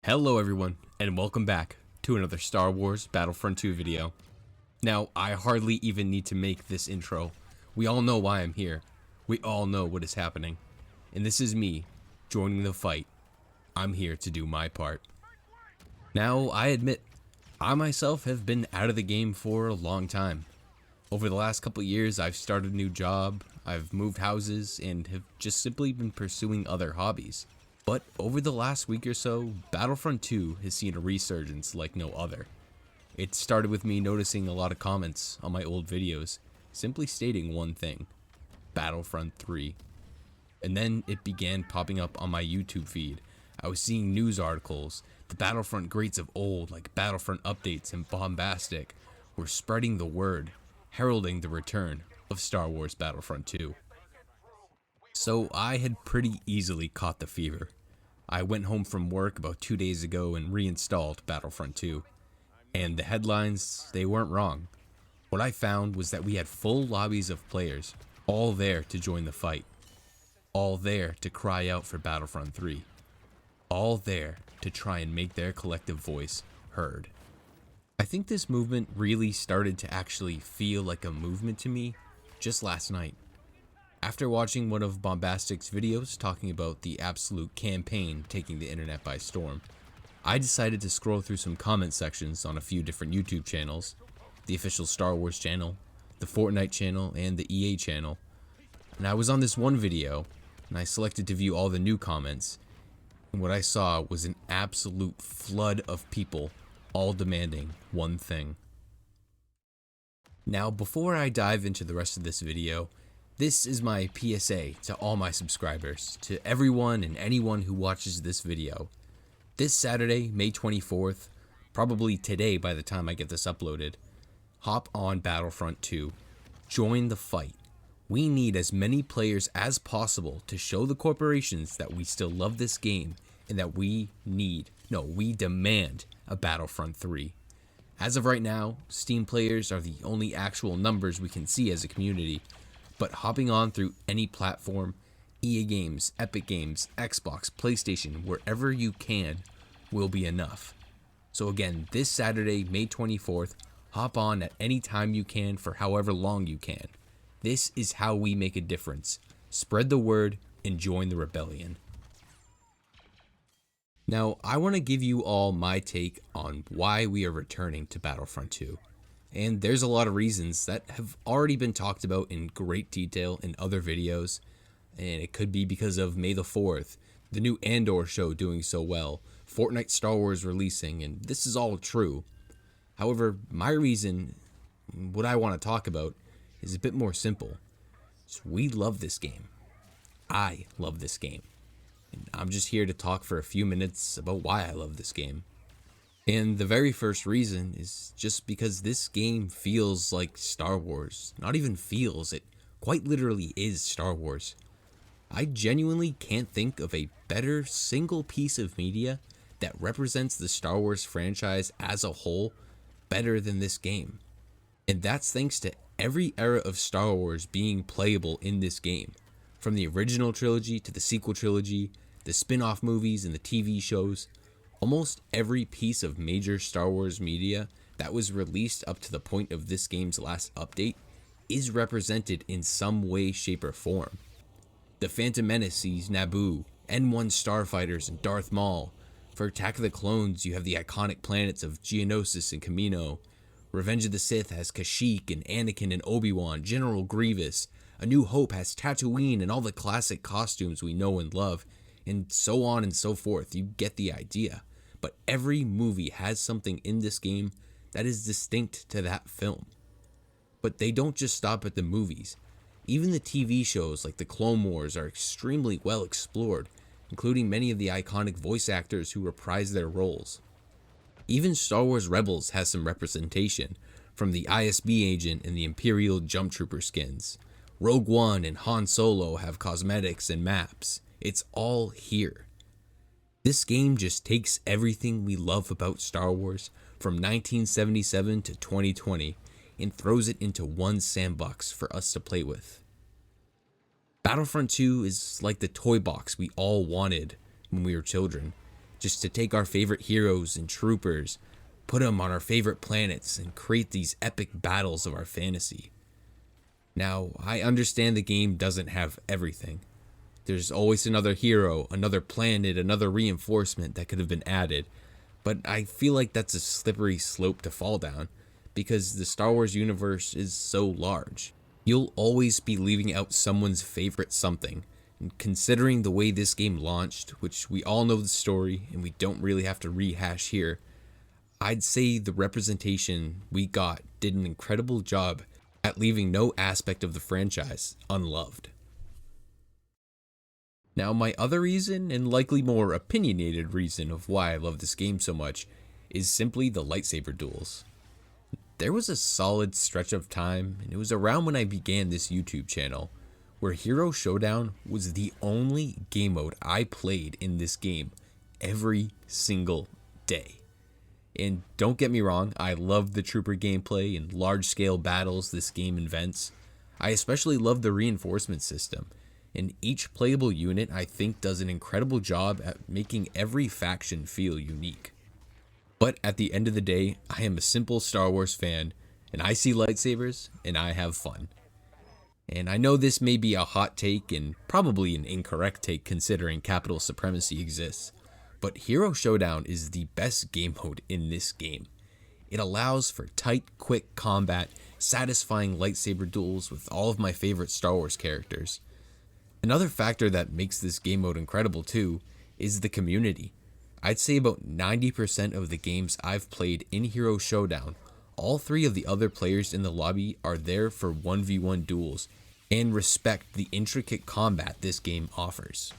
Hello everyone, and welcome back to another Star Wars Battlefront 2 video. Now, I hardly even need to make this intro. We all know why I'm here. We all know what is happening. And this is me, joining the fight. I'm here to do my part. Now, I admit, I myself have been out of the game for a long time. Over the last couple years, I've started a new job, I've moved houses, and have just simply been pursuing other hobbies. But over the last week or so, Battlefront 2 has seen a resurgence like no other. It started with me noticing a lot of comments on my old videos, simply stating one thing: Battlefront 3. And then it began popping up on my YouTube feed. I was seeing news articles. The Battlefront greats of old, like Battlefront updates and Bombastic, were spreading the word, heralding the return of Star Wars Battlefront 2. So I had pretty easily caught the fever. I went home from work about 2 days ago and reinstalled Battlefront 2. And the headlines, they weren't wrong. What I found was that we had full lobbies of players, all there to join the fight. All there to cry out for Battlefront 3. All there to try and make their collective voice heard. I think this movement really started to actually feel like a movement to me just last night. After watching one of Bombastic's videos talking about the absolute campaign taking the internet by storm, I decided to scroll through some comment sections on a few different YouTube channels, the official Star Wars channel, the Fortnite channel, and the EA channel. And I was on this one video, and I selected to view all the new comments, and what I saw was an absolute flood of people all demanding one thing. Now, before I dive into the rest of this video, this is my PSA to all my subscribers, to everyone and anyone who watches this video. This Saturday, May 24th, probably today by the time I get this uploaded, hop on Battlefront 2. Join the fight. We need as many players as possible to show the corporations that we still love this game and that we demand a Battlefront 3. As of right now, Steam players are the only actual numbers we can see as a community. But hopping on through any platform, EA Games, Epic Games, Xbox, PlayStation, wherever you can, will be enough. So again, this Saturday, May 24th, hop on at any time you can for however long you can. This is how we make a difference. Spread the word and join the rebellion. Now, I want to give you all my take on why we are returning to Battlefront 2. And there's a lot of reasons that have already been talked about in great detail in other videos. And it could be because of May the 4th, the new Andor show doing so well, Fortnite Star Wars releasing, and this is all true. However, my reason, what I want to talk about, is a bit more simple. So we love this game. I love this game. And I'm just here to talk for a few minutes about why I love this game. And the very first reason is just because this game feels like Star Wars. Not even feels, it quite literally is Star Wars. I genuinely can't think of a better single piece of media that represents the Star Wars franchise as a whole better than this game. And that's thanks to every era of Star Wars being playable in this game. From the original trilogy to the sequel trilogy, the spin-off movies and the TV shows. Almost every piece of major Star Wars media that was released up to the point of this game's last update is represented in some way, shape, or form. The Phantom Menace sees Naboo, N1 starfighters, and Darth Maul. For Attack of the Clones, you have the iconic planets of Geonosis and Kamino. Revenge of the Sith has Kashyyyk and Anakin and Obi-Wan, General Grievous. A New Hope has Tatooine and all the classic costumes we know and love, and so on and so forth. You get the idea. But every movie has something in this game that is distinct to that film. But they don't just stop at the movies. Even the TV shows like the Clone Wars are extremely well explored, including many of the iconic voice actors who reprise their roles. Even Star Wars Rebels has some representation, from the ISB agent and the Imperial Jump Trooper skins. Rogue One and Han Solo have cosmetics and maps. It's all here. This game just takes everything we love about Star Wars from 1977 to 2020 and throws it into one sandbox for us to play with. Battlefront 2 is like the toy box we all wanted when we were children. just to take our favorite heroes and troopers, put them on our favorite planets, and create these epic battles of our fantasy. Now, I understand the game doesn't have everything. There's always another hero, another planet, another reinforcement that could have been added, but I feel like that's a slippery slope to fall down, because the Star Wars universe is so large. You'll always be leaving out someone's favorite something, and considering the way this game launched, which we all know the story and we don't really have to rehash here, I'd say the representation we got did an incredible job at leaving no aspect of the franchise unloved. Now, my other reason, and likely more opinionated reason of why I love this game so much, is simply the lightsaber duels. There was a solid stretch of time, and it was around when I began this YouTube channel, where Hero Showdown was the only game mode I played in this game every single day. And don't get me wrong, I love the trooper gameplay and large-scale battles this game invents. I especially love the reinforcement system, and each playable unit I think does an incredible job at making every faction feel unique. But at the end of the day, I am a simple Star Wars fan, and I see lightsabers, and I have fun. And I know this may be a hot take, and probably an incorrect take considering capital supremacy exists, but Hero Showdown is the best game mode in this game. It allows for tight, quick combat, satisfying lightsaber duels with all of my favorite Star Wars characters. Another factor that makes this game mode incredible too is the community. I'd say about 90% of the games I've played in Hero Showdown, all 3 of the other players in the lobby are there for 1v1 duels and respect the intricate combat this game offers.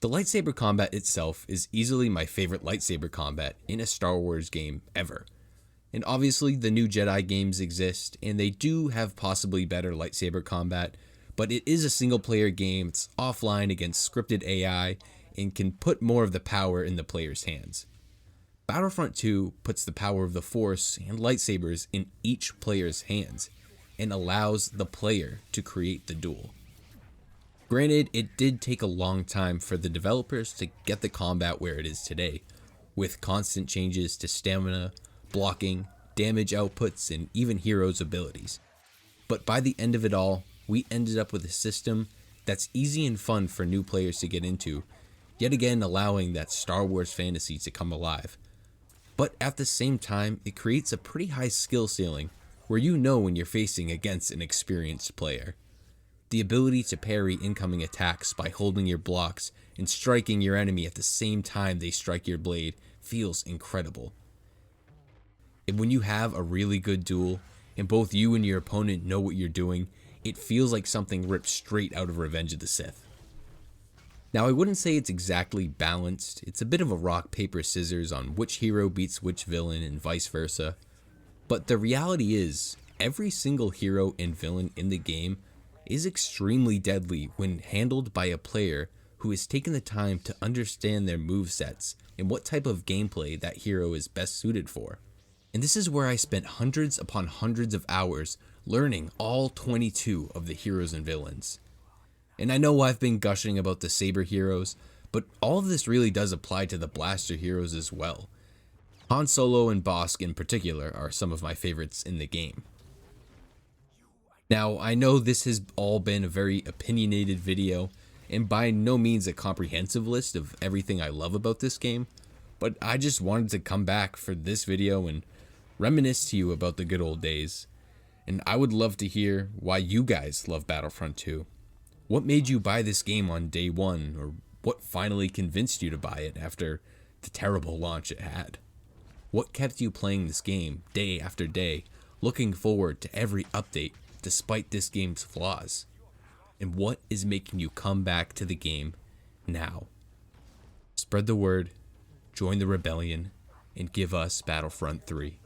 The lightsaber combat itself is easily my favorite lightsaber combat in a Star Wars game ever. And obviously the new Jedi games exist, and they do have possibly better lightsaber combat, but it is a single player game, it's offline against scripted AI, and can put more of the power in the player's hands. Battlefront 2 puts the power of the Force and lightsabers in each player's hands, and allows the player to create the duel. Granted, it did take a long time for the developers to get the combat where it is today, with constant changes to stamina, blocking, damage outputs, and even heroes' abilities. But by the end of it all, we ended up with a system that's easy and fun for new players to get into, yet again allowing that Star Wars fantasy to come alive. But at the same time, it creates a pretty high skill ceiling where you know when you're facing against an experienced player. The ability to parry incoming attacks by holding your blocks and striking your enemy at the same time they strike your blade feels incredible. And when you have a really good duel, and both you and your opponent know what you're doing, it feels like something ripped straight out of Revenge of the Sith. Now, I wouldn't say it's exactly balanced. It's a bit of a rock, paper, scissors on which hero beats which villain and vice versa. But the reality is, every single hero and villain in the game is extremely deadly when handled by a player who has taken the time to understand their movesets and what type of gameplay that hero is best suited for. And this is where I spent hundreds upon hundreds of hours learning all 22 of the heroes and villains. And I know I've been gushing about the saber heroes, but all of this really does apply to the blaster heroes as well. Han Solo and Bossk in particular are some of my favorites in the game. Now, I know this has all been a very opinionated video, and by no means a comprehensive list of everything I love about this game, but I just wanted to come back for this video and reminisce to you about the good old days. And I would love to hear why you guys love Battlefront 2. What made you buy this game on day one, or what finally convinced you to buy it after the terrible launch it had? What kept you playing this game day after day, looking forward to every update despite this game's flaws? And what is making you come back to the game now? Spread the word, join the rebellion, and give us Battlefront 3.